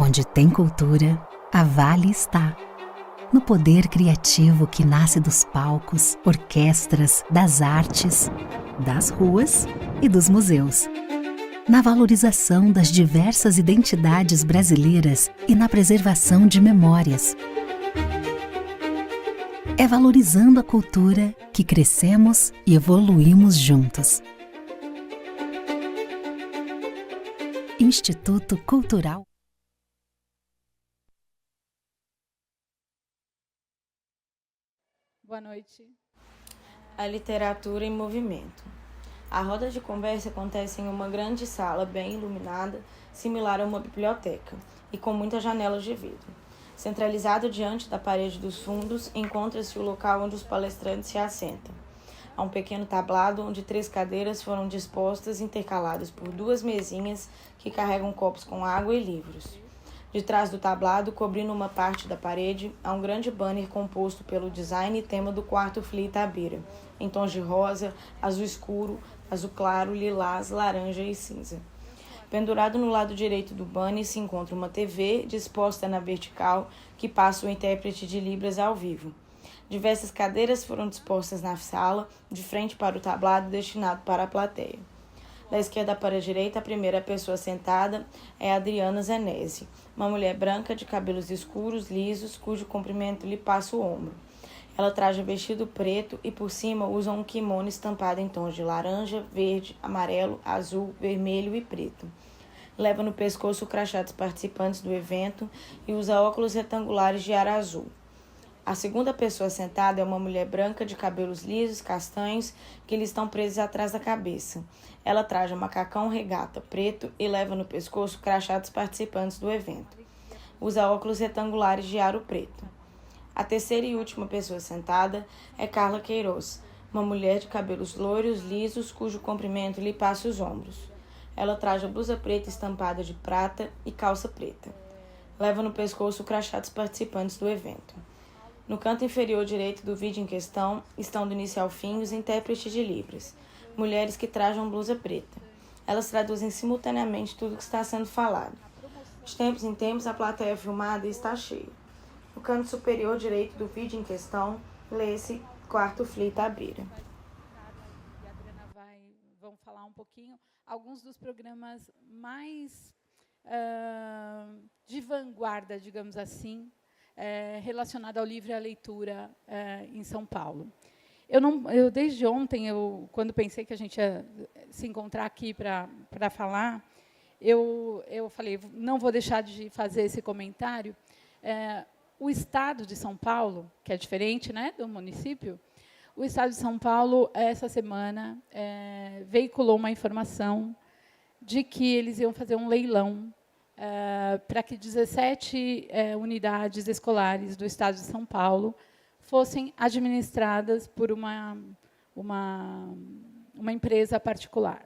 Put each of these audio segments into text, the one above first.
Onde tem cultura, a Vale está. No poder criativo que nasce dos palcos, orquestras, das artes, das ruas e dos museus. Na valorização das diversas identidades brasileiras e na preservação de memórias. É valorizando a cultura que crescemos e evoluímos juntos. Instituto Cultural. Boa noite. A literatura em movimento. A roda de conversa acontece em uma grande sala bem iluminada, similar a uma biblioteca, e com muitas janelas de vidro. Centralizado diante da parede dos fundos, encontra-se o local onde os palestrantes se assentam. Há um pequeno tablado onde 3 cadeiras foram dispostas, intercaladas por 2 mesinhas que carregam copos com água e livros. De trás do tablado, cobrindo uma parte da parede, há um grande banner composto pelo design e tema do quarto Fli Itabira, em tons de rosa, azul escuro, azul claro, lilás, laranja e cinza. Pendurado no lado direito do banner se encontra uma TV disposta na vertical que passa o intérprete de Libras ao vivo. Diversas cadeiras foram dispostas na sala, de frente para o tablado destinado para a plateia. Da esquerda para a direita, a primeira pessoa sentada é Adriana Zenesi, uma mulher branca de cabelos escuros, lisos, cujo comprimento lhe passa o ombro. Ela traja vestido preto e por cima usa um kimono estampado em tons de laranja, verde, amarelo, azul, vermelho e preto. Leva no pescoço o crachá dos participantes do evento e usa óculos retangulares de ar azul. A segunda pessoa sentada é uma mulher branca de cabelos lisos, castanhos, que lhe estão presos atrás da cabeça. Ela traja macacão regata preto e leva no pescoço o crachá dos participantes do evento. Usa óculos retangulares de aro preto. A terceira e última pessoa sentada é Carla Queiroz, uma mulher de cabelos loiros, lisos, cujo comprimento lhe passa os ombros. Ela traja blusa preta estampada de prata e calça preta. Leva no pescoço o crachá dos participantes do evento. No canto inferior direito do vídeo em questão estão do início ao fim os intérpretes de Libras, mulheres que trajam blusa preta. Elas traduzem simultaneamente tudo o que está sendo falado. De tempos em tempos, a plateia é filmada e está cheia. No canto superior direito do vídeo em questão, lê-se Quarto Fli Itabira. E a Adriana vão falar um pouquinho alguns dos programas mais de vanguarda, digamos assim, relacionado ao livro e à leitura em São Paulo. Eu desde ontem, quando pensei que a gente ia se encontrar aqui para falar, eu falei, não vou deixar de fazer esse comentário. O Estado de São Paulo, que é diferente, né, do município, o Estado de São Paulo, essa semana, veiculou uma informação de que eles iam fazer um leilão para que 17 unidades escolares do Estado de São Paulo fossem administradas por uma empresa particular.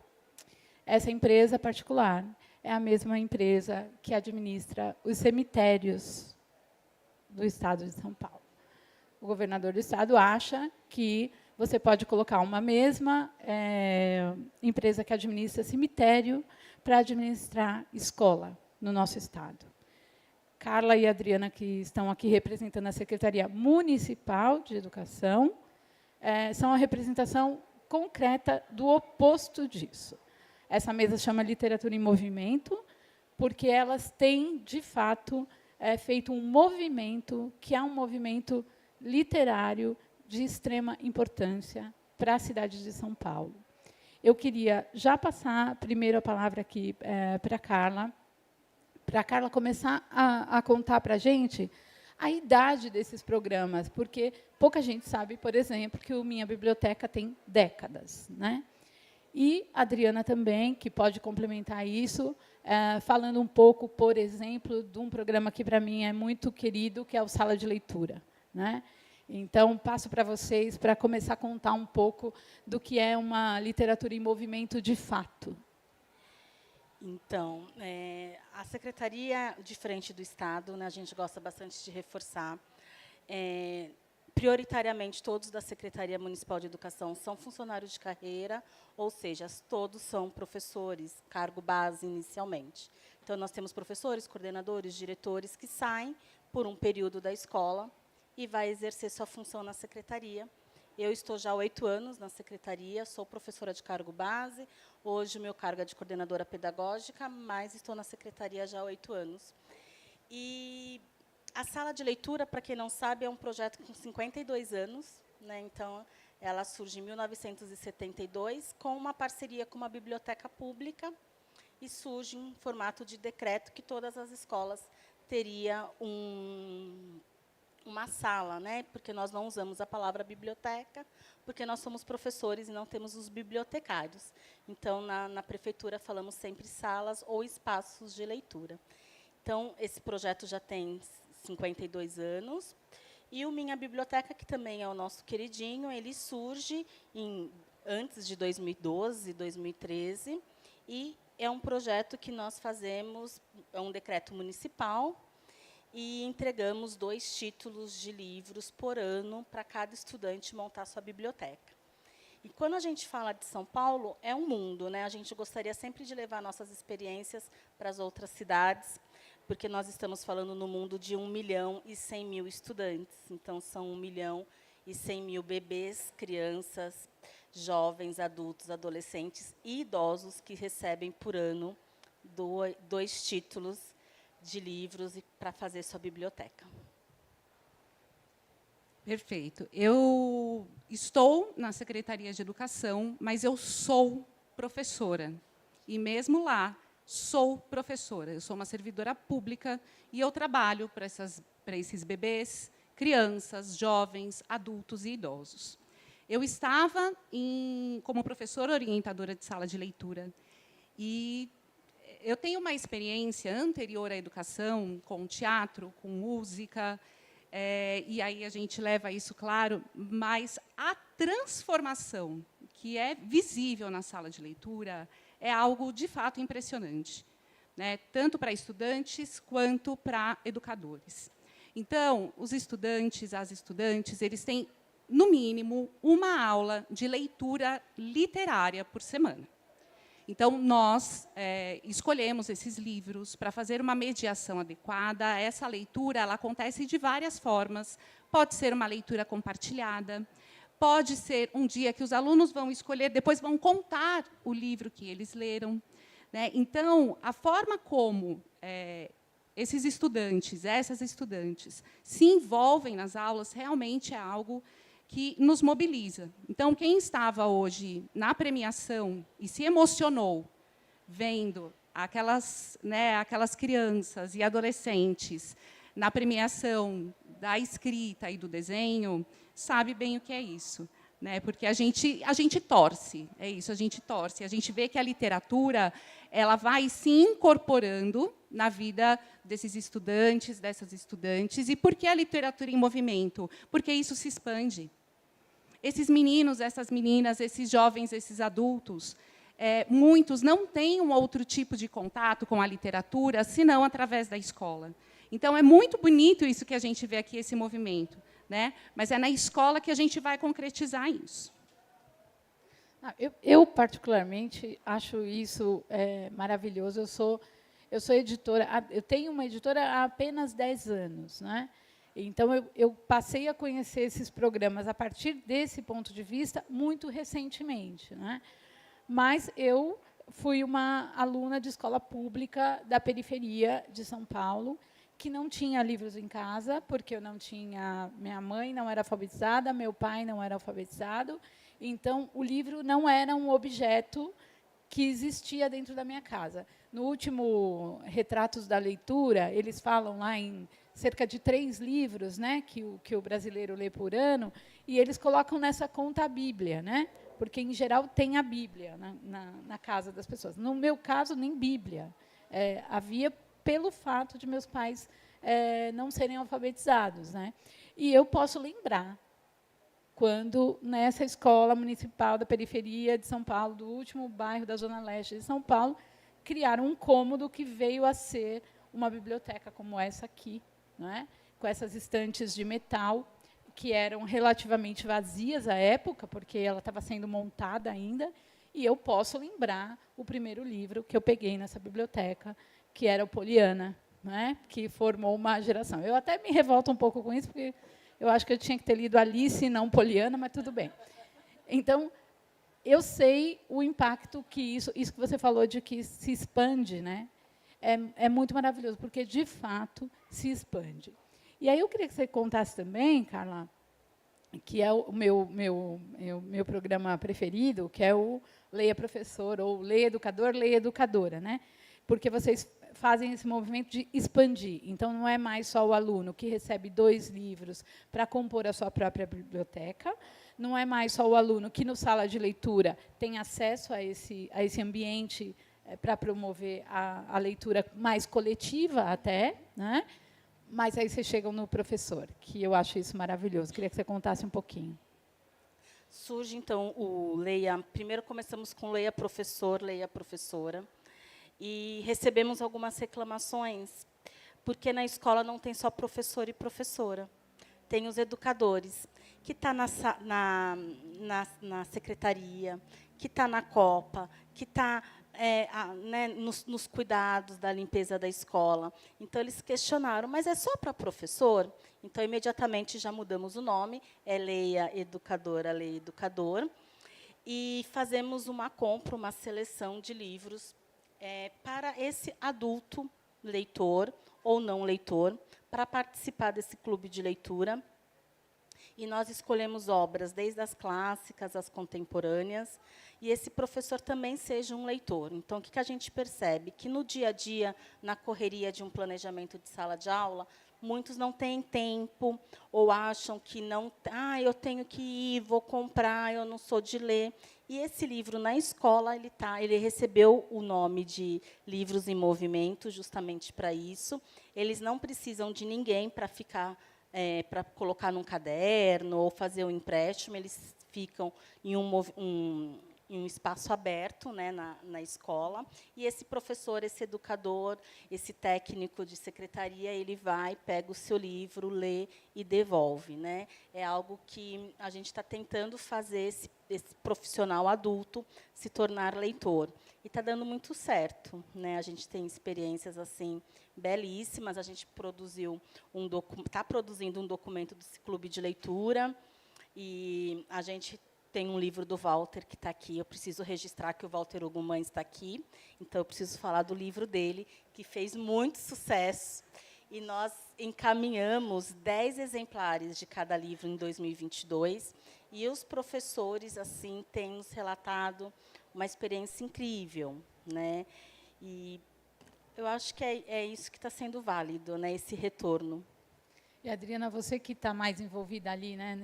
Essa empresa particular é a mesma empresa que administra os cemitérios do Estado de São Paulo. O governador do Estado acha que você pode colocar uma mesma empresa que administra cemitério para administrar escola no nosso Estado. Carla e Adriana, que estão aqui representando a Secretaria Municipal de Educação, são a representação concreta do oposto disso. Essa mesa chama Literatura em Movimento, porque elas têm, de fato, feito um movimento, que é um movimento literário de extrema importância para a cidade de São Paulo. Eu queria já passar primeiro a palavra aqui para a Carla começar a contar para a gente a idade desses programas, porque pouca gente sabe, por exemplo, que o Minha Biblioteca tem décadas, né? E a Adriana também, que pode complementar isso, falando um pouco, por exemplo, de um programa que, para mim, é muito querido, que é o Sala de Leitura, né? Então, passo para vocês para começar a contar um pouco do que é uma literatura em movimento de fato. Então, a secretaria, diferente do Estado, né, a gente gosta bastante de reforçar, prioritariamente, todos da Secretaria Municipal de Educação são funcionários de carreira, ou seja, todos são professores, cargo base inicialmente. Então, nós temos professores, coordenadores, diretores que saem por um período da escola e vai exercer sua função na secretaria. Eu estou já há 8 anos na secretaria, sou professora de cargo base, hoje o meu cargo é de coordenadora pedagógica, mas estou na secretaria já há 8 anos. E a sala de leitura, para quem não sabe, é um projeto com 52 anos, né? Então, ela surge em 1972, com uma parceria com uma biblioteca pública, e surge em formato de decreto que todas as escolas teriam uma sala, né? Porque nós não usamos a palavra biblioteca, porque nós somos professores e não temos os bibliotecários. Então, na prefeitura, falamos sempre salas ou espaços de leitura. Então, esse projeto já tem 52 anos. E o Minha Biblioteca, que também é o nosso queridinho, ele surge antes de 2012, 2013, e é um projeto que nós fazemos, é um decreto municipal, e entregamos 2 títulos de livros por ano para cada estudante montar sua biblioteca. E quando a gente fala de São Paulo, é um mundo, né? A gente gostaria sempre de levar nossas experiências para as outras cidades, porque nós estamos falando no mundo de 1.100.000 estudantes. Então, são 1.100.000 bebês, crianças, jovens, adultos, adolescentes e idosos que recebem por ano 2 títulos de livros para fazer sua biblioteca. Perfeito. Eu estou na Secretaria de Educação, mas eu sou professora. E, mesmo lá, sou professora. Eu sou uma servidora pública e eu trabalho para esses bebês, crianças, jovens, adultos e idosos. Eu estava como professora orientadora de sala de leitura e eu tenho uma experiência anterior à educação, com teatro, com música, e aí a gente leva isso, claro, mas a transformação que é visível na sala de leitura é algo, de fato, impressionante, né? Tanto para estudantes quanto para educadores. Então, os estudantes, as estudantes, eles têm, no mínimo, uma aula de leitura literária por semana. Então, nós escolhemos esses livros para fazer uma mediação adequada. Essa leitura ela acontece de várias formas. Pode ser uma leitura compartilhada, pode ser um dia que os alunos vão escolher, depois vão contar o livro que eles leram, né? Então, a forma como esses estudantes, essas estudantes, se envolvem nas aulas realmente é algo que nos mobiliza. Então, quem estava hoje na premiação e se emocionou vendo aquelas crianças e adolescentes na premiação da escrita e do desenho, sabe bem o que é isso, né? Porque a gente torce, é isso, a gente torce. A gente vê que a literatura ela vai se incorporando na vida desses estudantes, dessas estudantes. E por que a literatura em movimento? Porque isso se expande. Esses meninos, essas meninas, esses jovens, esses adultos, muitos não têm um outro tipo de contato com a literatura, senão através da escola. Então, é muito bonito isso que a gente vê aqui, esse movimento, né? Mas é na escola que a gente vai concretizar isso. Eu particularmente, acho isso maravilhoso. Eu sou editora, eu tenho uma editora há apenas 10 anos, né? Então, eu passei a conhecer esses programas a partir desse ponto de vista muito recentemente, né? Mas eu fui uma aluna de escola pública da periferia de São Paulo, que não tinha livros em casa, porque eu não tinha, minha mãe não era alfabetizada, meu pai não era alfabetizado, então o livro não era um objeto que existia dentro da minha casa. No último Retratos da Leitura, eles falam lá em cerca de 3 livros, né, que o brasileiro lê por ano, e eles colocam nessa conta a Bíblia, né, porque, em geral, tem a Bíblia na casa das pessoas. No meu caso, nem Bíblia. Havia pelo fato de meus pais não serem alfabetizados, né. E eu posso lembrar quando, nessa escola municipal da periferia de São Paulo, do último bairro da Zona Leste de São Paulo, criaram um cômodo que veio a ser uma biblioteca como essa aqui, não é? Com essas estantes de metal, que eram relativamente vazias à época, porque ela estava sendo montada ainda, e eu posso lembrar o primeiro livro que eu peguei nessa biblioteca, que era o Poliana, né, que formou uma geração. Eu até me revolto um pouco com isso, porque eu acho que eu tinha que ter lido Alice e não Poliana, mas tudo bem. Então, eu sei o impacto que isso que você falou de que se expande, né, é muito maravilhoso, porque, de fato, se expande. E aí eu queria que você contasse também, Carla, que é o meu programa preferido, que é o Leia Professor, ou Leia Educador, Leia Educadora, né? Porque vocês fazem esse movimento de expandir. Então, não é mais só o aluno que recebe 2 livros para compor a sua própria biblioteca, não é mais só o aluno que, no sala de leitura, tem acesso a esse ambiente para promover a leitura mais coletiva até, né? Mas aí vocês chegam no professor, que eu acho isso maravilhoso. Queria que você contasse um pouquinho. Surge, então, o Leia... Primeiro começamos com Leia Professor, Leia Professora, e recebemos algumas reclamações, porque na escola não tem só professor e professora, tem os educadores, que está na secretaria, que está na copa, que está né, nos cuidados da limpeza da escola. Então, eles questionaram, mas é só para professor? Então, imediatamente, já mudamos o nome, é Leia Educadora, Leia Educador, e fazemos uma compra, uma seleção de livros para esse adulto leitor ou não leitor, para participar desse clube de leitura. E nós escolhemos obras, desde as clássicas às contemporâneas, e esse professor também seja um leitor. Então, o que a gente percebe? Que, no dia a dia, na correria de um planejamento de sala de aula, muitos não têm tempo, ou acham que não... eu tenho que ir, vou comprar, eu não sou de ler. E esse livro, na escola, ele recebeu o nome de Livros em Movimento, justamente para isso. Eles não precisam de ninguém para ficar... para colocar num caderno ou fazer um empréstimo, eles ficam em um espaço aberto, né, na escola, e esse professor, esse educador, esse técnico de secretaria, ele vai, pega o seu livro, lê e devolve, né? É algo que a gente está tentando fazer esse profissional adulto se tornar leitor. E está dando muito certo, né? A gente tem experiências assim belíssimas. A gente está produzindo um documento desse clube de leitura, e a gente tem um livro do Walter que está aqui. Eu preciso registrar que o Walter Ugumãe está aqui, então eu preciso falar do livro dele, que fez muito sucesso. E nós encaminhamos 10 exemplares de cada livro em 2022, e os professores assim têm nos relatado uma experiência incrível, né? E eu acho que é isso que está sendo válido, né? Esse retorno. E, Adriana, você que está mais envolvida ali, né,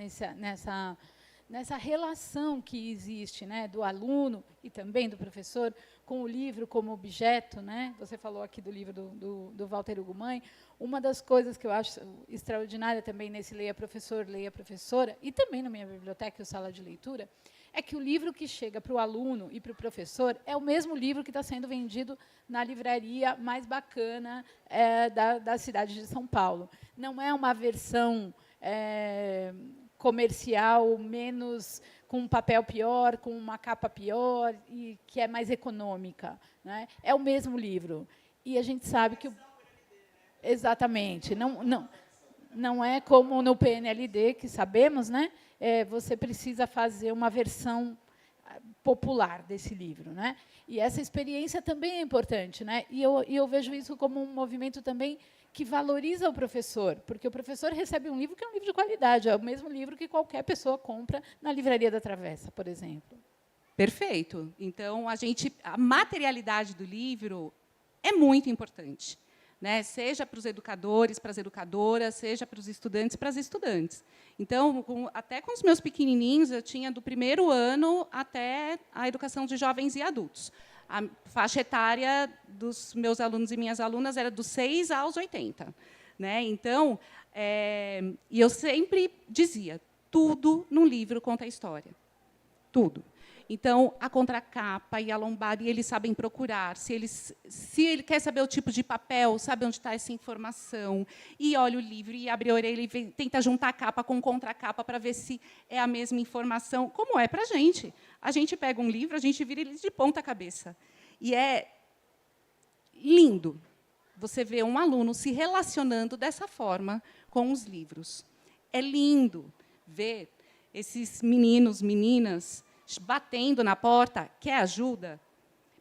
nessa relação que existe, né, do aluno e também do professor com o livro como objeto, né? Você falou aqui do livro do Walter Ugumãe. Uma das coisas que eu acho extraordinária também nesse Leia Professor, Leia Professora, e também na minha biblioteca, o Sala de Leitura, é que o livro que chega para o aluno e para o professor é o mesmo livro que está sendo vendido na livraria mais bacana da cidade de São Paulo. Não é uma versão comercial, menos, com um papel pior, com uma capa pior, e que é mais econômica, né? É o mesmo livro. E a gente sabe que... Exatamente. Não é como no PNLD, que sabemos, né? Você precisa fazer uma versão popular desse livro, né? E essa experiência também é importante, né? E eu vejo isso como um movimento também que valoriza o professor, porque o professor recebe um livro que é um livro de qualidade, é o mesmo livro que qualquer pessoa compra na Livraria da Travessa, por exemplo. Perfeito. Então, a materialidade do livro é muito importante, né? Seja para os educadores, para as educadoras, seja para os estudantes, para as estudantes. Então, até com os meus pequenininhos, eu tinha do primeiro ano até a educação de jovens e adultos. A faixa etária dos meus alunos e minhas alunas era dos 6 aos 80. Né? Então, E eu sempre dizia, tudo num livro conta a história. Tudo. Então, a contracapa e a lombada, e eles sabem procurar. Se ele quer saber o tipo de papel, sabe onde está essa informação, e olha o livro, e abre a orelha, e tenta juntar a capa com contracapa para ver se é a mesma informação, como é para a gente. A gente pega um livro, a gente vira ele de ponta cabeça. E é lindo você ver um aluno se relacionando dessa forma com os livros. É lindo ver esses meninos, meninas, batendo na porta, quer ajuda,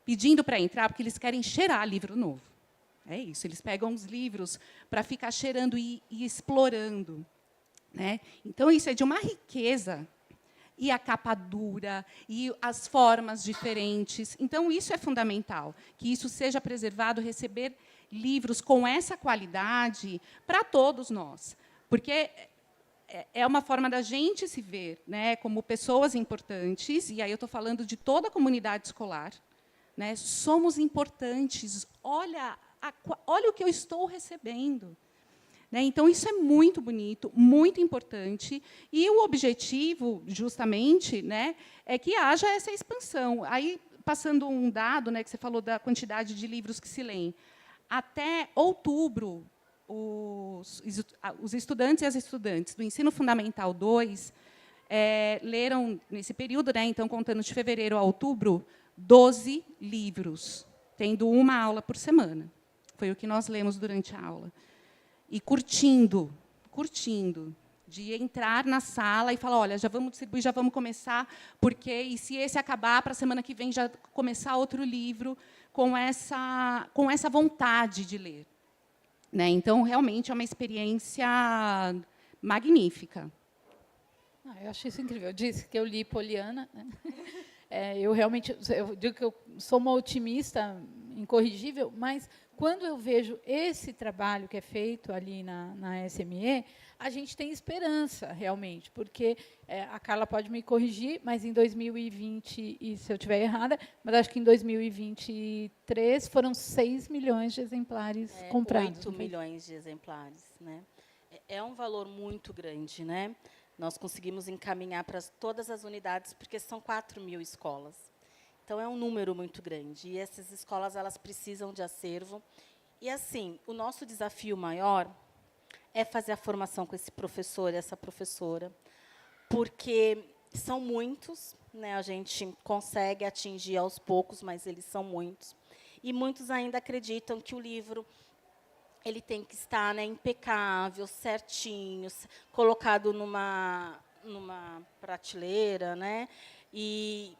pedindo para entrar, porque eles querem cheirar livro novo. É isso, eles pegam os livros para ficar cheirando e explorando. Né? Então, isso é de uma riqueza. E a capa dura, e as formas diferentes. Então, isso é fundamental, que isso seja preservado, receber livros com essa qualidade para todos nós. Porque é uma forma da gente se ver, né, como pessoas importantes, e aí eu estou falando de toda a comunidade escolar. Né, somos importantes, olha o que eu estou recebendo. Né, então, isso é muito bonito, muito importante, e o objetivo, justamente, né, é que haja essa expansão. Aí, passando um dado, né, que você falou da quantidade de livros que se leem, até outubro, os estudantes e as estudantes do Ensino Fundamental 2 leram, nesse período, né, então, contando de fevereiro a outubro, 12 livros, tendo uma aula por semana. Foi o que nós lemos durante a aula. E curtindo, de entrar na sala e falar, olha, já vamos distribuir, já vamos começar, porque, e se esse acabar, para a semana que vem já começar outro livro, com essa vontade de ler. Né? Então, realmente, é uma experiência magnífica. Eu acho isso incrível. Eu disse que eu li Poliana. Né? Eu realmente digo que eu sou uma otimista incorrigível, mas quando eu vejo esse trabalho que é feito ali na SME, a gente tem esperança, realmente, porque a Carla pode me corrigir, mas em 2020, e se eu estiver errada, mas acho que em 2023 foram 6 milhões de exemplares comprados. 8 milhões de exemplares. Né? É um valor muito grande. Né? Nós conseguimos encaminhar para todas as unidades, porque são 4.000 escolas. Então, é um número muito grande. E essas escolas elas precisam de acervo. E, assim, o nosso desafio maior é fazer a formação com esse professor e essa professora, porque são muitos, né? A gente consegue atingir aos poucos, mas eles são muitos. E muitos ainda acreditam que o livro ele tem que estar, né, impecável, certinho, colocado numa prateleira, né? E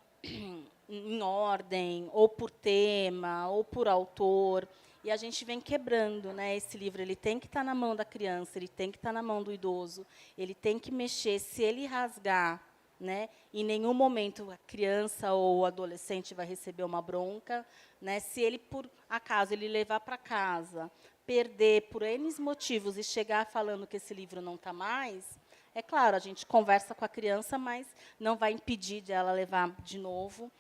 em ordem, ou por tema, ou por autor, e a gente vem quebrando, né? Esse livro ele tem que estar na mão da criança, ele tem que estar na mão do idoso, ele tem que mexer. Se ele rasgar, né, em nenhum momento a criança ou o adolescente vai receber uma bronca, né? Se ele, por acaso, ele levar para casa, perder por N motivos e chegar falando que esse livro não está mais, é claro, a gente conversa com a criança, mas não vai impedir de ela levar de novo.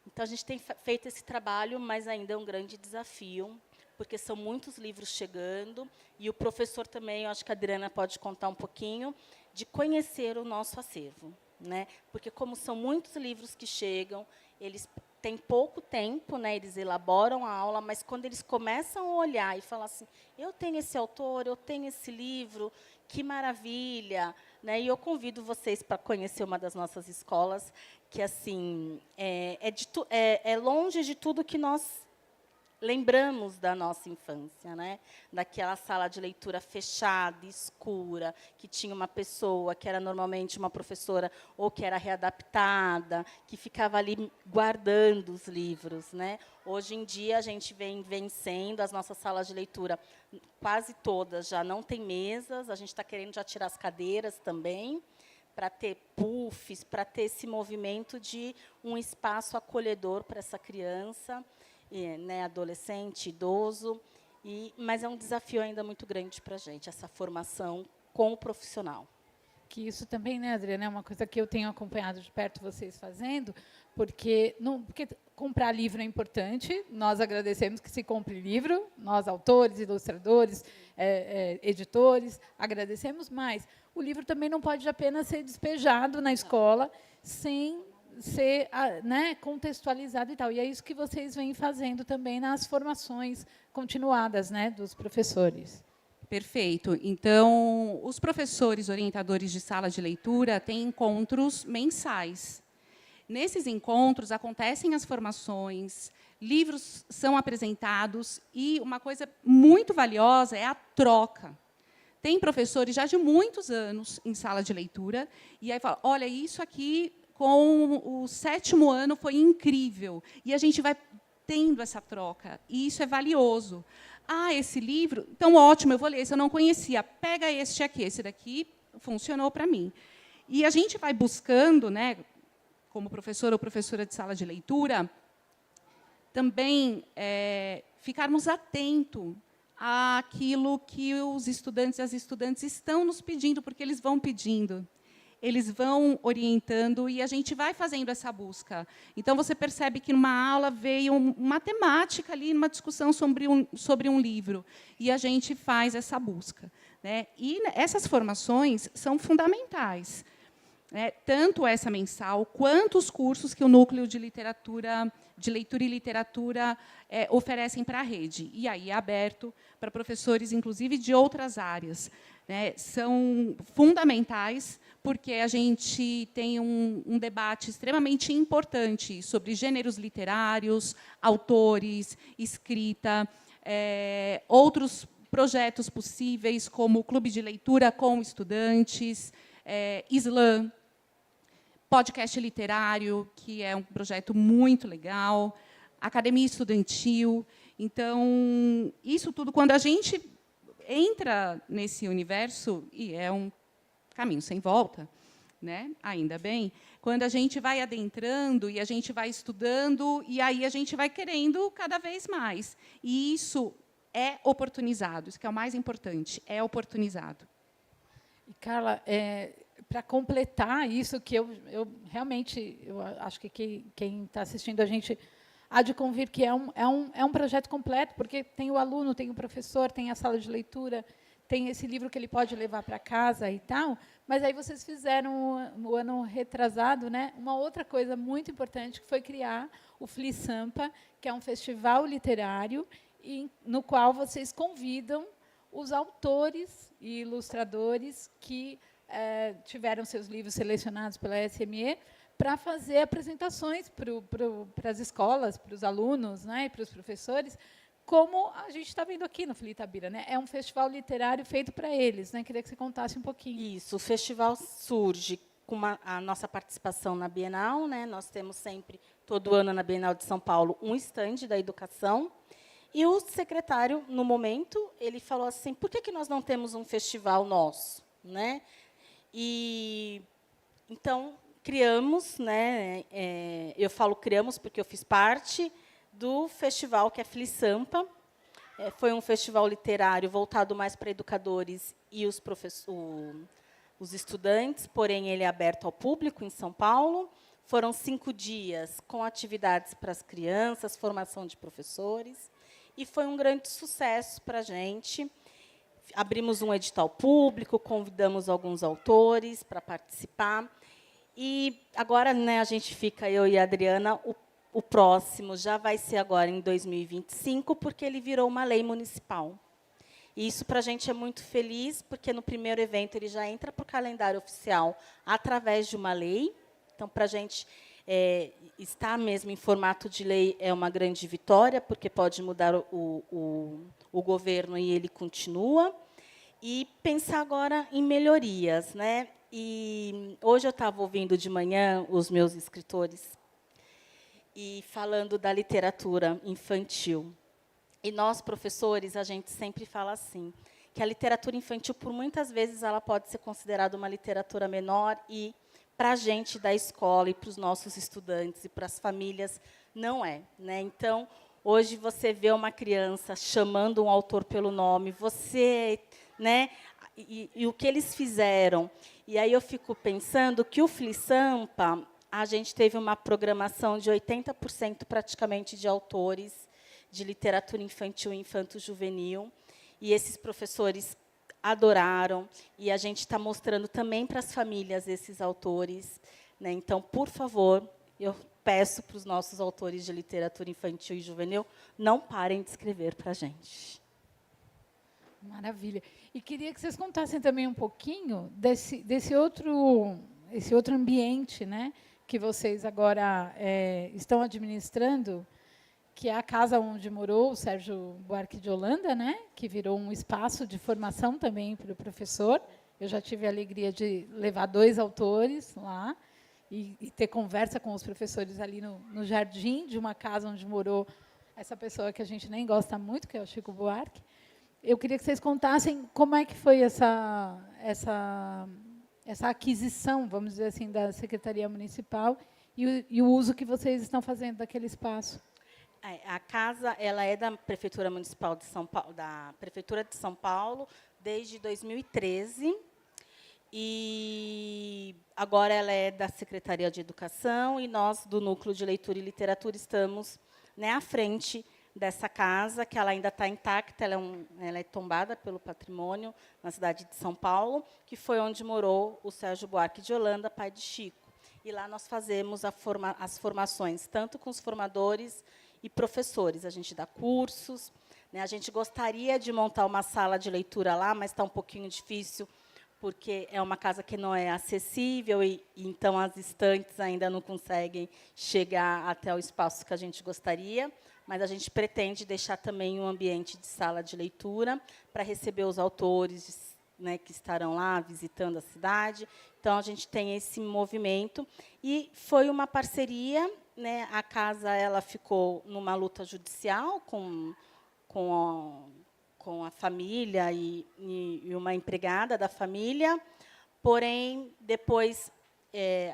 Então, a gente tem feito esse trabalho, mas ainda é um grande desafio, porque são muitos livros chegando, e o professor também, eu acho que a Adriana pode contar um pouquinho, de conhecer o nosso acervo. Né? Porque, como são muitos livros que chegam, eles têm pouco tempo, né? Eles elaboram a aula, mas, quando eles começam a olhar e falar assim, eu tenho esse autor, eu tenho esse livro, que maravilha! Né? E eu convido vocês para conhecer uma das nossas escolas, que assim é longe de tudo que nós lembramos da nossa infância, né? Daquela sala de leitura fechada, escura, que tinha uma pessoa, que era normalmente uma professora, ou que era readaptada, que ficava ali guardando os livros. Né? Hoje em dia, a gente vem vencendo as nossas salas de leitura, quase todas já não tem mesas, a gente está querendo já tirar as cadeiras também, para ter puffs, para ter esse movimento de um espaço acolhedor para essa criança, né, adolescente, idoso, mas é um desafio ainda muito grande para a gente, essa formação com o profissional. que isso também, né, Adriana, é uma coisa que eu tenho acompanhado de perto vocês fazendo, porque comprar livro é importante, nós agradecemos que se compre livro, nós, autores, ilustradores, editores, agradecemos, mas o livro também não pode apenas ser despejado na escola sem ser, né, contextualizado e tal. E é isso que vocês vêm fazendo também nas formações continuadas, né, dos professores. Perfeito. Então, os professores orientadores de sala de leitura têm encontros mensais. Nesses encontros acontecem as formações, livros são apresentados e uma coisa muito valiosa é a troca. Tem professores já de muitos anos em sala de leitura e aí fala, olha, isso aqui com o 7º ano foi incrível. E a gente vai tendo essa troca e isso é valioso. Ah, esse livro, então ótimo, eu vou ler, esse eu não conhecia. Pega este aqui, esse daqui funcionou para mim. E a gente vai buscando, né, como professor ou professora de sala de leitura, também ficarmos atentos àquilo que os estudantes e as estudantes estão nos pedindo, porque eles vão pedindo, eles vão orientando e a gente vai fazendo essa busca. Então, você percebe que, numa aula, veio uma temática ali, uma discussão sobre um livro, e a gente faz essa busca, né? E essas formações são fundamentais. Tanto essa mensal, quanto os cursos que o Núcleo de Leitura e Literatura oferecem para a rede. E aí é aberto para professores, inclusive, de outras áreas. Né? São fundamentais, porque a gente tem um debate extremamente importante sobre gêneros literários, autores, escrita, outros projetos possíveis, como o Clube de Leitura com Estudantes, Slam, podcast literário, que é um projeto muito legal, academia estudantil. Então, isso tudo, quando a gente entra nesse universo, e é um caminho sem volta, né? Ainda bem, quando a gente vai adentrando e a gente vai estudando, e aí a gente vai querendo cada vez mais. E isso é oportunizado, isso que é o mais importante, é oportunizado. E, Carla, para completar isso, que eu realmente acho que quem está assistindo a gente há de convir que é um projeto completo, porque tem o aluno, tem o professor, tem a sala de leitura, tem esse livro que ele pode levar para casa e tal, mas aí vocês fizeram, no ano retrasado, né, uma outra coisa muito importante, que foi criar o Fli Sampa, que é um festival literário, no qual vocês convidam os autores e ilustradores que tiveram seus livros selecionados pela SME para fazer apresentações para as escolas, para os alunos, né, e para os professores, como a gente está vendo aqui no Fli Itabira, né? É um festival literário feito para eles, né? Queria que você contasse um pouquinho. Isso, o festival surge com a nossa participação na Bienal, né? Nós temos sempre, todo ano, na Bienal de São Paulo, um estande da educação. E o secretário, no momento, ele falou assim, por que nós não temos um festival nosso? Né? E, então, criamos, né? Eu falo criamos porque eu fiz parte do festival, que é Fli Sampa. Foi um festival literário voltado mais para educadores e os estudantes, porém, ele é aberto ao público em São Paulo. Foram 5 dias com atividades para as crianças, formação de professores, e foi um grande sucesso para a gente. Abrimos um edital público, convidamos alguns autores para participar, e agora, né, a gente fica, eu e a Adriana, o próximo já vai ser agora em 2025, porque ele virou uma lei municipal. E isso para a gente é muito feliz, porque no primeiro evento ele já entra para o calendário oficial através de uma lei. Então, para a gente estar mesmo em formato de lei é uma grande vitória, porque pode mudar o governo e ele continua. E pensar agora em melhorias, né? E hoje eu estava ouvindo de manhã os meus escritores e falando da literatura infantil. E nós, professores, a gente sempre fala assim, que a literatura infantil, por muitas vezes, ela pode ser considerada uma literatura menor e, para a gente da escola e para os nossos estudantes e para as famílias, não é. Né? Então, hoje, você vê uma criança chamando um autor pelo nome, você... Né, e o que eles fizeram. E aí eu fico pensando que o FliSampa, a gente teve uma programação de 80% praticamente de autores de literatura infantil e infanto-juvenil, e esses professores adoraram, e a gente está mostrando também para as famílias esses autores, né? Então, por favor, eu peço para os nossos autores de literatura infantil e juvenil, não parem de escrever para a gente. Maravilha. E queria que vocês contassem também um pouquinho desse outro ambiente, né, que vocês agora estão administrando, que é a casa onde morou o Sérgio Buarque de Holanda, né, que virou um espaço de formação também para o professor. Eu já tive a alegria de levar 2 autores lá e ter conversa com os professores ali no jardim de uma casa onde morou essa pessoa que a gente nem gosta muito, que é o Chico Buarque. Eu queria que vocês contassem como é que foi essa aquisição, vamos dizer assim, da Secretaria Municipal e o uso que vocês estão fazendo daquele espaço. A casa, ela é da Prefeitura Municipal de São Paulo, da Prefeitura de São Paulo, desde 2013. E agora ela é da Secretaria de Educação, e nós, do Núcleo de Leitura e Literatura, estamos, né, à frente dessa casa, que ela ainda está intacta, ela é tombada pelo patrimônio na cidade de São Paulo, que foi onde morou o Sérgio Buarque de Holanda, pai de Chico. E lá nós fazemos as formações, tanto com os formadores e professores. A gente dá cursos, né? A gente gostaria de montar uma sala de leitura lá, mas está um pouquinho difícil, porque é uma casa que não é acessível, e então as estantes ainda não conseguem chegar até o espaço que a gente gostaria, mas a gente pretende deixar também um ambiente de sala de leitura para receber os autores, né, que estarão lá visitando a cidade. Então, a gente tem esse movimento. E foi uma parceria, né? A casa ela ficou numa luta judicial com a família e uma empregada da família, porém, depois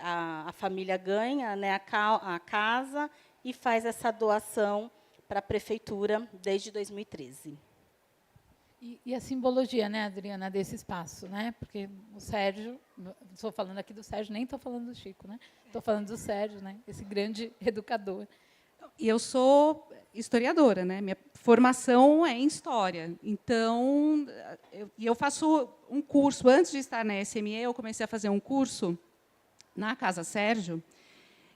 a família ganha, né, a casa e faz essa doação para a Prefeitura desde 2013. E a simbologia, né, Adriana, desse espaço, né? Porque o Sérgio, estou falando aqui do Sérgio, nem estou falando do Chico, né? Estou falando do Sérgio, né? Esse grande educador. E eu sou historiadora, né? Minha formação é em história. Então, eu faço um curso antes de estar na SME, eu comecei a fazer um curso na Casa Sérgio.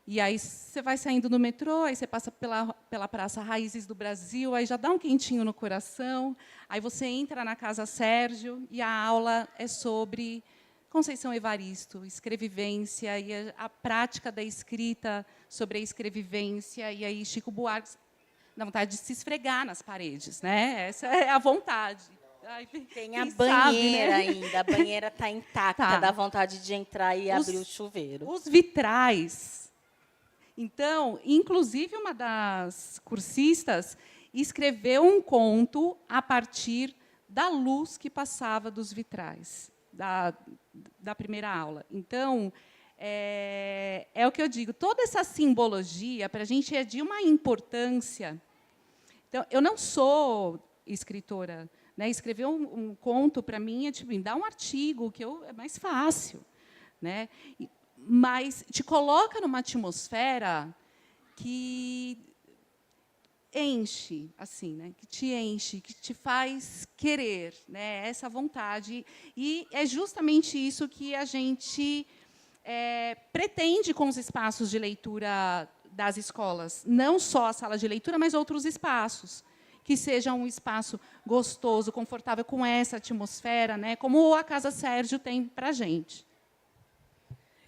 E aí você vai saindo do metrô, aí você passa pela Praça Raízes do Brasil, aí já dá um quentinho no coração, aí você entra na Casa Sérgio e a aula é sobre Conceição Evaristo, escrevivência, e a prática da escrita sobre a escrevivência, e aí Chico Buarque dá vontade de se esfregar nas paredes, né? Essa é a vontade. Ai, tem a banheira, sabe, né? Ainda, a banheira está intacta, tá. Dá vontade de entrar e abrir o chuveiro. Os vitrais. Então, inclusive, uma das cursistas escreveu um conto a partir da luz que passava dos vitrais da primeira aula. Então, é o que eu digo, toda essa simbologia, para a gente, é de uma importância. Então, eu não sou escritora, né? Escrever um conto, para mim, é tipo, dar um artigo, que é mais fácil, né? Mas te coloca numa atmosfera que enche, assim, né? Que te enche, que te faz querer, né? Essa vontade. E é justamente isso que a gente pretende com os espaços de leitura das escolas. Não só a sala de leitura, mas outros espaços. Que seja um espaço gostoso, confortável, com essa atmosfera, né? Como a Casa Sérgio tem para a gente.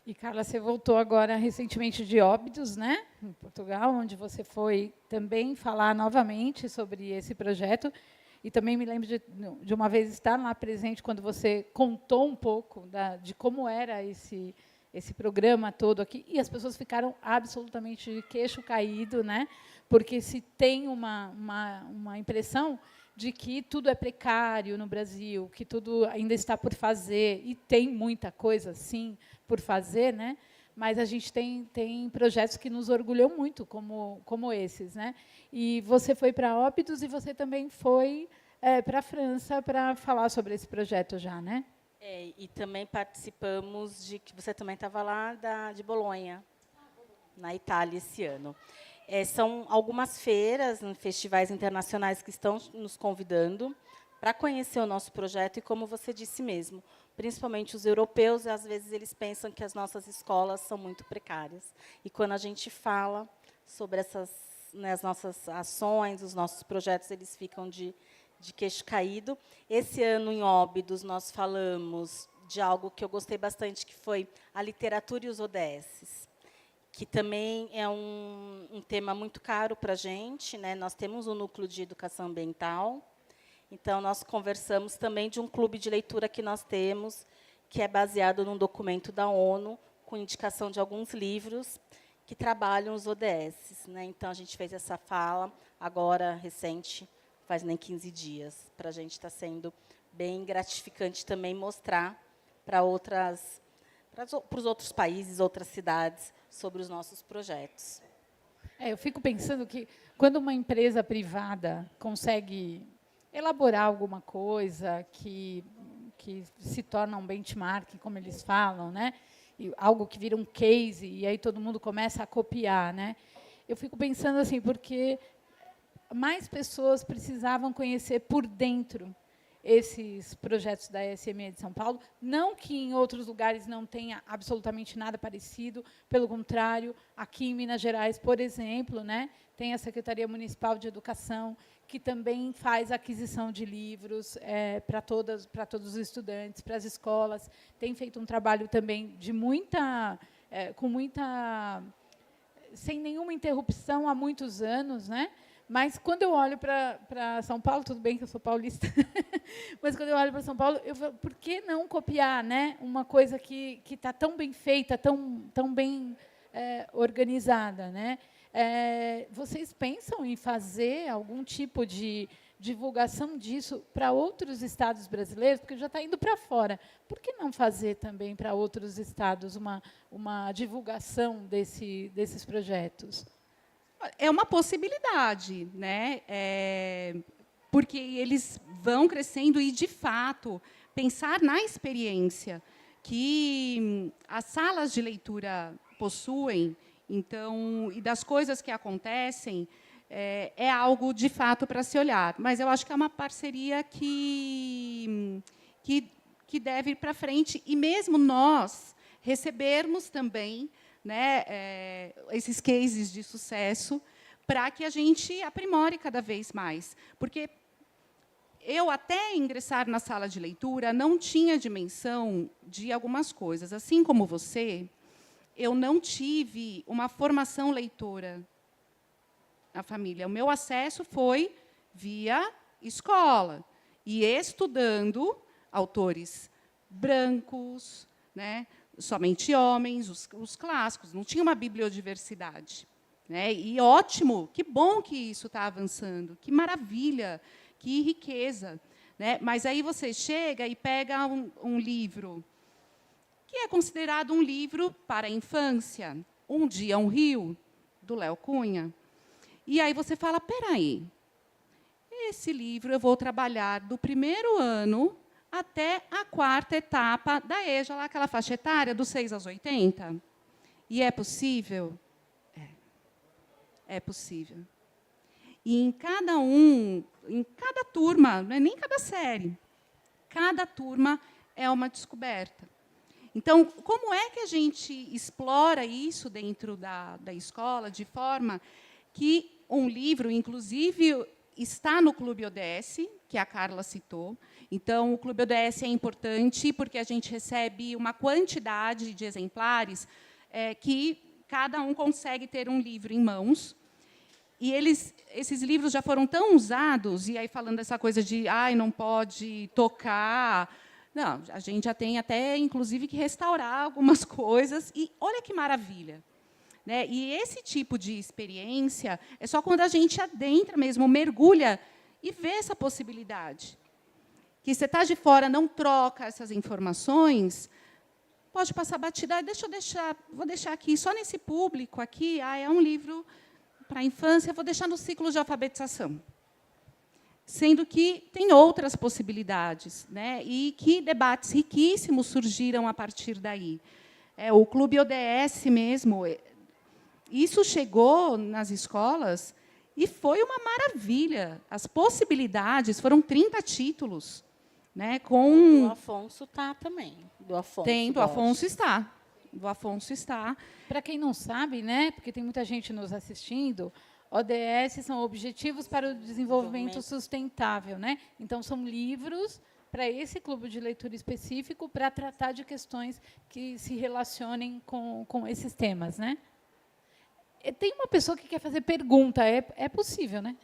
E, Carla, você voltou agora recentemente de Óbidos, né, em Portugal, onde você foi também falar novamente sobre esse projeto. E também me lembro de uma vez estar lá presente quando você contou um pouco de como era esse programa todo aqui. E as pessoas ficaram absolutamente de queixo caído, né, porque se tem uma impressão de que tudo é precário no Brasil, que tudo ainda está por fazer, e tem muita coisa, sim, por fazer, né? Mas a gente tem projetos que nos orgulham muito, como esses, né? E você foi para Óbidos e você também foi para a França para falar sobre esse projeto já, né? E também participamos que você também estava lá, de Bolonha, na Itália, esse ano. São algumas feiras, festivais internacionais que estão nos convidando para conhecer o nosso projeto e, como você disse mesmo, principalmente os europeus, às vezes eles pensam que as nossas escolas são muito precárias. E quando a gente fala sobre essas, as nossas ações, os nossos projetos, eles ficam de queixo caído. Esse ano, em Óbidos, nós falamos de algo que eu gostei bastante, que foi a literatura e os ODSs, que também é um tema muito caro para a gente, né? Nós temos um núcleo de educação ambiental, então nós conversamos também de um clube de leitura que nós temos, que é baseado num documento da ONU, com indicação de alguns livros que trabalham os ODSs, né? Então, a gente fez essa fala, agora, recente, faz nem 15 dias. Para a gente está sendo bem gratificante também mostrar para os outros países, outras cidades, sobre os nossos projetos. Eu fico pensando que, quando uma empresa privada consegue elaborar alguma coisa que se torna um benchmark, como eles falam, né? E algo que vira um case, e aí todo mundo começa a copiar, né? Eu fico pensando assim, porque mais pessoas precisavam conhecer por dentro esses projetos da SME de São Paulo, não que em outros lugares não tenha absolutamente nada parecido, pelo contrário, aqui em Minas Gerais, por exemplo, né, tem a Secretaria Municipal de Educação, que também faz aquisição de livros para todos os estudantes, para as escolas, tem feito um trabalho também de sem nenhuma interrupção há muitos anos, né? Mas, quando eu olho para São Paulo, tudo bem que eu sou paulista, mas, quando eu olho para São Paulo, eu falo, por que não copiar, né, uma coisa que está tão bem feita, tão bem organizada, né? Vocês pensam em fazer algum tipo de divulgação disso para outros estados brasileiros? Porque já está indo para fora. Por que não fazer também para outros estados uma divulgação desses projetos? É uma possibilidade, né? Porque eles vão crescendo e, de fato, pensar na experiência que as salas de leitura possuem, então, e das coisas que acontecem, é algo, de fato, para se olhar. Mas eu acho que é uma parceria que deve ir para frente, e mesmo nós recebermos também, né, esses cases de sucesso, para que a gente aprimore cada vez mais. Porque eu, até ingressar na sala de leitura, não tinha dimensão de algumas coisas. Assim como você, eu não tive uma formação leitora na família. O meu acesso foi via escola, e estudando autores brancos, né, somente homens, os clássicos, não tinha uma bibliodiversidade, né? E ótimo, que bom que isso está avançando, que maravilha, que riqueza, né? Mas aí você chega e pega um livro que é considerado um livro para a infância, Um Dia, um Rio, do Léo Cunha, e aí você fala, peraí, esse livro eu vou trabalhar do primeiro ano até a 4ª etapa da EJA, lá, aquela faixa etária, dos 6 aos 80. E é possível? É possível. E em cada turma, não é nem cada série, cada turma é uma descoberta. Então, como é que a gente explora isso dentro da escola, de forma que um livro, inclusive, está no Clube ODS, que a Carla citou. Então, o Clube ODS é importante porque a gente recebe uma quantidade de exemplares que cada um consegue ter um livro em mãos. E esses livros já foram tão usados, e aí falando dessa coisa de não pode tocar. Não, a gente já tem até, inclusive, que restaurar algumas coisas. E olha que maravilha, né? E esse tipo de experiência é só quando a gente adentra mesmo, mergulha e vê essa possibilidade. Que você está de fora, não troca essas informações, pode passar batida. Vou deixar aqui, só nesse público aqui, é um livro para a infância, vou deixar no ciclo de alfabetização. sendo que tem outras possibilidades, né? E que debates riquíssimos surgiram a partir daí. O Clube ODS mesmo, isso chegou nas escolas e foi uma maravilha. As possibilidades, foram 30 títulos. Né, com... Do Afonso está também. Do Afonso, tem, do Afonso está. Do Afonso está. Para quem não sabe, né, porque tem muita gente nos assistindo, ODS são Objetivos para o Desenvolvimento Sustentável. Né? Então, são livros para esse clube de leitura específico para tratar de questões que se relacionem com esses temas. Né? Tem uma pessoa que quer fazer pergunta. É possível, né?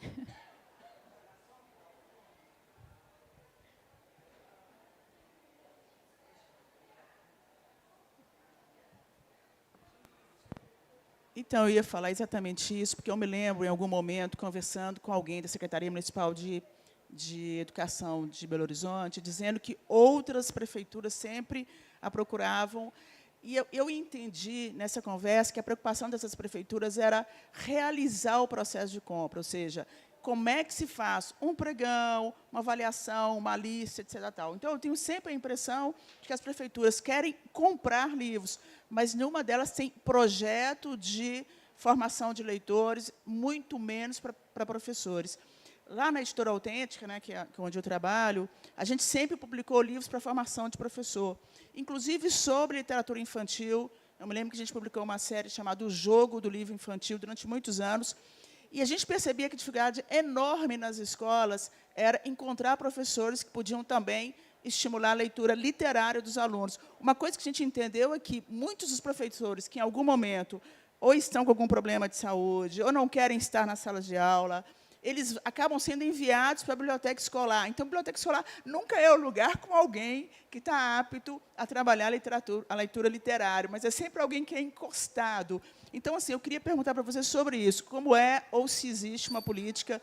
Então, eu ia falar exatamente isso, porque eu me lembro, em algum momento, conversando com alguém da Secretaria Municipal de Educação de Belo Horizonte, dizendo que outras prefeituras sempre a procuravam. E eu entendi, nessa conversa, que a preocupação dessas prefeituras era realizar o processo de compra, ou seja, como é que se faz um pregão, uma avaliação, uma lista, etc. Tal. Então, eu tenho sempre a impressão de que as prefeituras querem comprar livros, mas nenhuma delas tem projeto de formação de leitores, muito menos para professores. Lá na Editora Autêntica, né, que é onde eu trabalho, a gente sempre publicou livros para formação de professor, inclusive sobre literatura infantil. Eu me lembro que a gente publicou uma série chamada O Jogo do Livro Infantil durante muitos anos, e a gente percebia que a dificuldade enorme nas escolas era encontrar professores que podiam também estimular a leitura literária dos alunos. Uma coisa que a gente entendeu é que muitos dos professores que, em algum momento, ou estão com algum problema de saúde, ou não querem estar na sala de aula, eles acabam sendo enviados para a biblioteca escolar. Então, a biblioteca escolar nunca é o lugar com alguém que está apto a trabalhar a leitura literária, mas é sempre alguém que é encostado. Então, assim, eu queria perguntar para você sobre isso, como é ou se existe uma política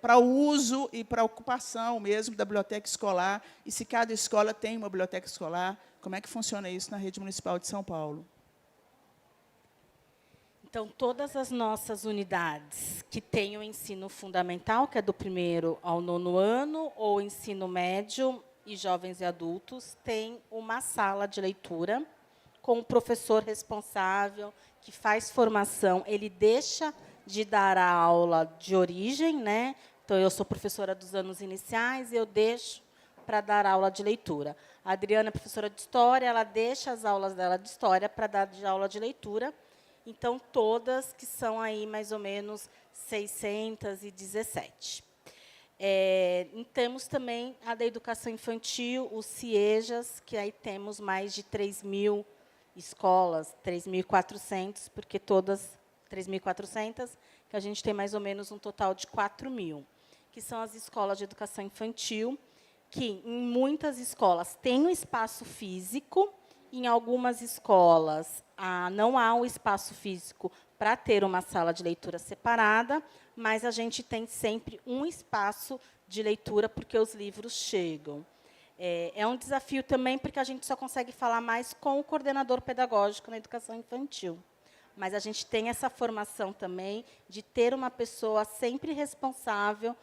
para o uso e para a ocupação mesmo da biblioteca escolar, e se cada escola tem uma biblioteca escolar, como é que funciona isso na rede municipal de São Paulo? Então, todas as nossas unidades que têm o ensino fundamental, que é do 1º ao 9º ano, ou ensino médio e jovens e adultos, têm uma sala de leitura com o professor responsável, que faz formação. Ele deixa de dar a aula de origem, né? Então, eu sou professora dos anos iniciais e eu deixo para dar aula de leitura. A Adriana é professora de História, ela deixa as aulas dela de História para dar de aula de leitura. Então, todas que são aí mais ou menos 617. Temos também a da educação infantil, os CIEJAS, que aí temos mais de 3.000 escolas, 3.400, porque todas 3.400, que a gente tem mais ou menos um total de 4.000, que são as escolas de educação infantil, que em muitas escolas tem um espaço físico, em algumas escolas não há um espaço físico para ter uma sala de leitura separada, mas a gente tem sempre um espaço de leitura, porque os livros chegam. É um desafio também, porque a gente só consegue falar mais com o coordenador pedagógico na educação infantil. Mas a gente tem essa formação também de ter uma pessoa sempre responsável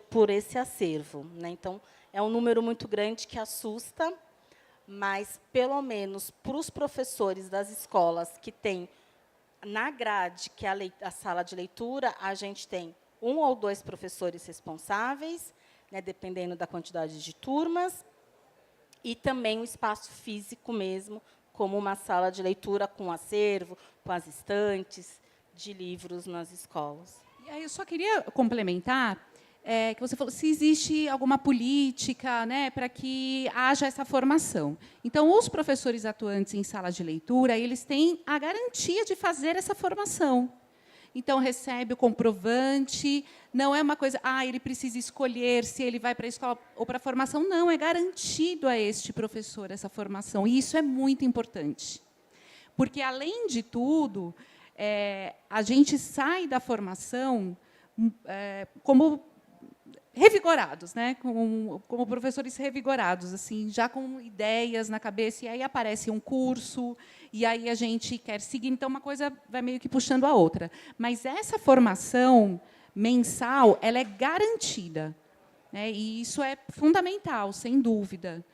por esse acervo. Né? Então, é um número muito grande que assusta, mas, pelo menos, para os professores das escolas que têm na grade, que é a sala de leitura, a gente tem 1 ou 2 professores responsáveis, né, dependendo da quantidade de turmas, e também o espaço físico mesmo, como uma sala de leitura com acervo, com as estantes de livros nas escolas. E aí eu só queria complementar, que você falou se existe alguma política, né, para que haja essa formação. Então, os professores atuantes em sala de leitura, eles têm a garantia de fazer essa formação. Então, recebe o comprovante, não é uma coisa, ele precisa escolher se ele vai para a escola ou para a formação. Não, é garantido a este professor essa formação, e isso é muito importante. Porque, além de tudo, a gente sai da formação como revigorados, né? Como professores revigorados, assim, já com ideias na cabeça, e aí aparece um curso, e aí a gente quer seguir, então uma coisa vai meio que puxando a outra. Mas essa formação mensal, ela é garantida, né? E isso é fundamental, sem dúvida.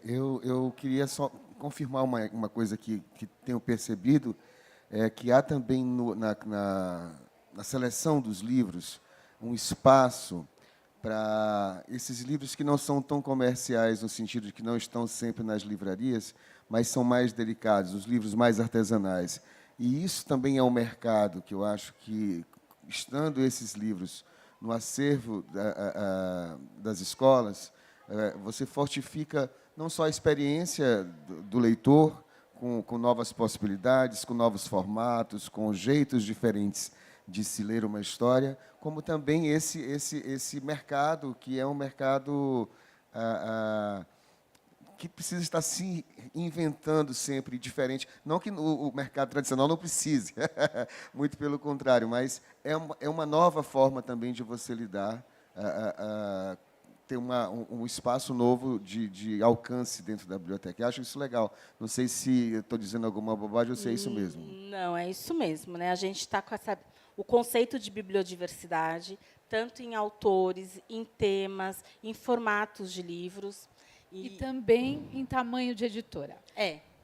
Eu queria só confirmar uma coisa que tenho percebido, que há também na seleção dos livros um espaço para esses livros que não são tão comerciais, no sentido de que não estão sempre nas livrarias, mas são mais delicados, os livros mais artesanais. E isso também é um mercado que eu acho que, estando esses livros no acervo das escolas, você fortifica não só a experiência do leitor, com novas possibilidades, com novos formatos, com jeitos diferentes de se ler uma história, como também esse mercado, que é um mercado que precisa estar se inventando sempre diferente. Não que o mercado tradicional não precise, muito pelo contrário, mas é uma nova forma também de você lidar, ter um espaço novo de alcance dentro da biblioteca. Eu acho isso legal. Não sei se estou dizendo alguma bobagem ou se é isso mesmo. Não, é isso mesmo, né? A gente está com o conceito de bibliodiversidade, tanto em autores, em temas, em formatos de livros. E também em tamanho de editora.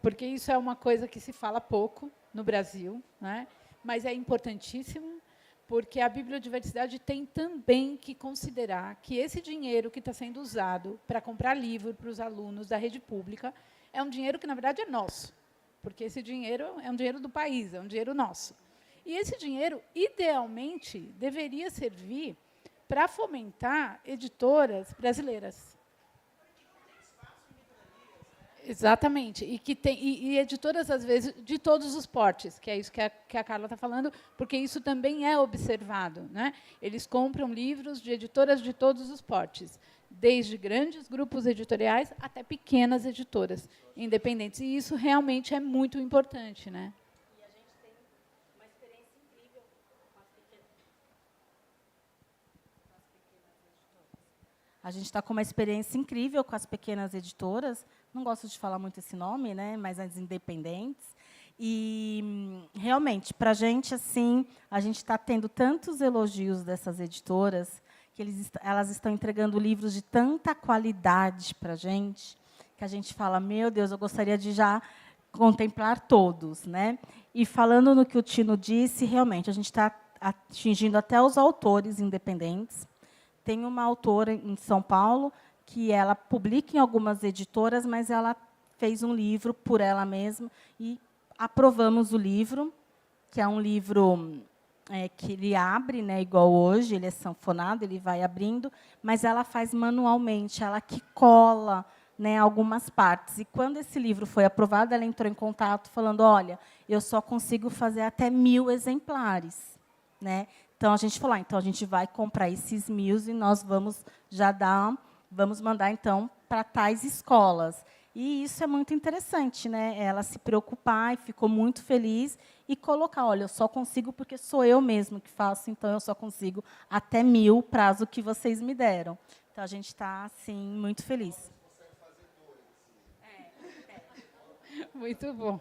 Porque isso é uma coisa que se fala pouco no Brasil, né? Mas é importantíssimo, porque a bibliodiversidade tem também que considerar que esse dinheiro que está sendo usado para comprar livro para os alunos da rede pública é um dinheiro que, na verdade, é nosso, porque esse dinheiro é um dinheiro do país, é um dinheiro nosso. E esse dinheiro, idealmente, deveria servir para fomentar editoras brasileiras. Exatamente. E editoras, às vezes, de todos os portes, que é isso que a Carla está falando, porque isso também é observado, né? Eles compram livros de editoras de todos os portes, desde grandes grupos editoriais até pequenas editoras independentes. E isso realmente é muito importante, né? E a gente tem uma experiência incrível com as pequenas editoras. A gente está com uma experiência incrível com as pequenas editoras. Não gosto de falar muito esse nome, né, mas as independentes. E, realmente, para a gente, assim, a gente está tendo tantos elogios dessas editoras, que elas estão entregando livros de tanta qualidade para a gente fala, meu Deus, eu gostaria de já contemplar todos, né? E, falando no que o Tino disse, realmente, a gente está atingindo até os autores independentes. Tem uma autora em São Paulo que ela publica em algumas editoras, mas ela fez um livro por ela mesma e aprovamos o livro, que é um livro que ele abre, né, igual hoje, ele é sanfonado, ele vai abrindo, mas ela faz manualmente, ela que cola, né, algumas partes. E, quando esse livro foi aprovado, ela entrou em contato falando, olha, eu só consigo fazer até 1000 exemplares. Né? Então, a gente falou, então, a gente vai comprar esses 1000 e nós vamos mandar, então, para tais escolas. E isso é muito interessante, né? Ela se preocupar e ficou muito feliz e colocar, olha, eu só consigo porque sou eu mesmo que faço, então eu só consigo até 1000, prazo que vocês me deram. Então, a gente está, assim, muito feliz. Muito bom.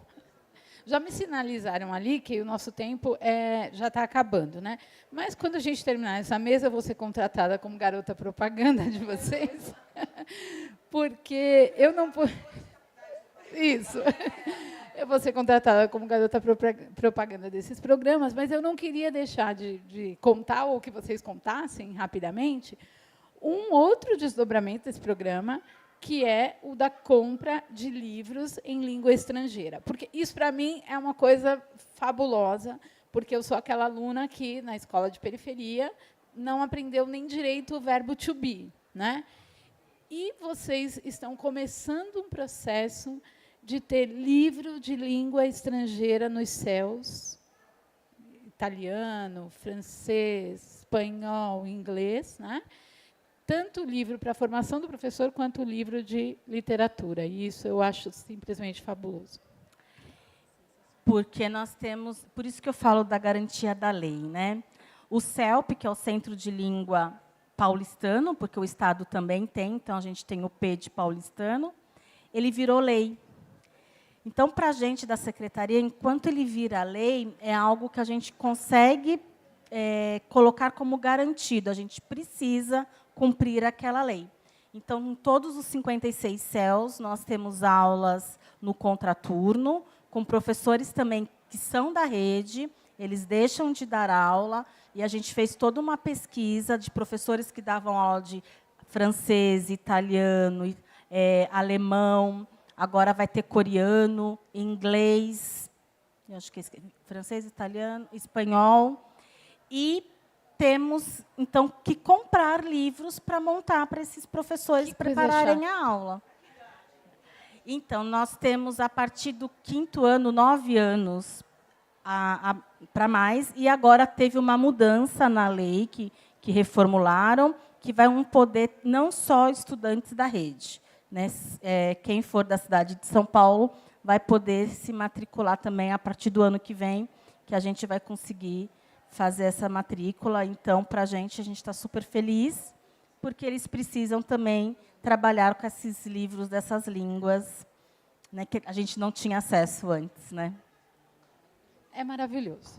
Já me sinalizaram ali que o nosso tempo já está acabando, né? Mas, quando a gente terminar essa mesa, eu vou ser contratada como garota propaganda de vocês, porque eu não... Isso. Eu vou ser contratada como garota propaganda desses programas, mas eu não queria deixar de contar, ou que vocês contassem rapidamente, um outro desdobramento desse programa, que é o da compra de livros em língua estrangeira. Porque isso, para mim, é uma coisa fabulosa, porque eu sou aquela aluna que, na escola de periferia, não aprendeu nem direito o verbo to be, né? E vocês estão começando um processo de ter livro de língua estrangeira nos céus, italiano, francês, espanhol, inglês, né? Tanto o livro para a formação do professor, quanto o livro de literatura. E isso eu acho simplesmente fabuloso. Porque nós temos... Por isso que eu falo da garantia da lei, né? O CELP, que é o Centro de Língua Paulistano, porque o Estado também tem, então a gente tem o P de paulistano, ele virou lei. Então, para a gente da secretaria, enquanto ele vira lei, é algo que a gente consegue colocar como garantido. A gente precisa cumprir aquela lei. Então, em todos os 56 CELs, nós temos aulas no contraturno, com professores também que são da rede, eles deixam de dar aula, e a gente fez toda uma pesquisa de professores que davam aula de francês, italiano, alemão, agora vai ter coreano, inglês, eu acho que francês, italiano, espanhol, e temos, então, que comprar livros para montar para esses professores prepararem a aula. Então, nós temos, a partir do 5º ano, 9 anos para mais, e agora teve uma mudança na lei que reformularam, que vai poder não só estudantes da rede, né? Quem for da cidade de São Paulo vai poder se matricular também a partir do ano que vem, que a gente vai conseguir fazer essa matrícula. Então, para a gente está super feliz, porque eles precisam também trabalhar com esses livros dessas línguas, né, que a gente não tinha acesso antes, né? É maravilhoso.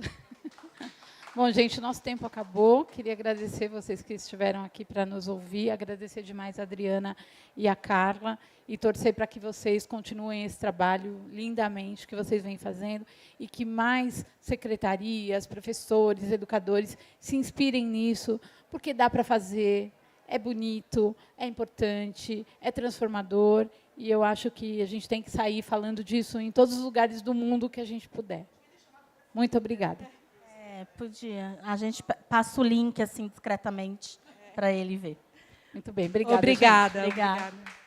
Bom, gente, nosso tempo acabou. Queria agradecer vocês que estiveram aqui para nos ouvir, agradecer demais a Adriana e a Carla, e torcer para que vocês continuem esse trabalho lindamente que vocês vêm fazendo, e que mais secretarias, professores, educadores se inspirem nisso, porque dá para fazer, é bonito, é importante, é transformador, e eu acho que a gente tem que sair falando disso em todos os lugares do mundo que a gente puder. Muito obrigada. Podia. A gente passa o link assim discretamente para ele ver. Muito bem, obrigada. Obrigada. Obrigada. Obrigada.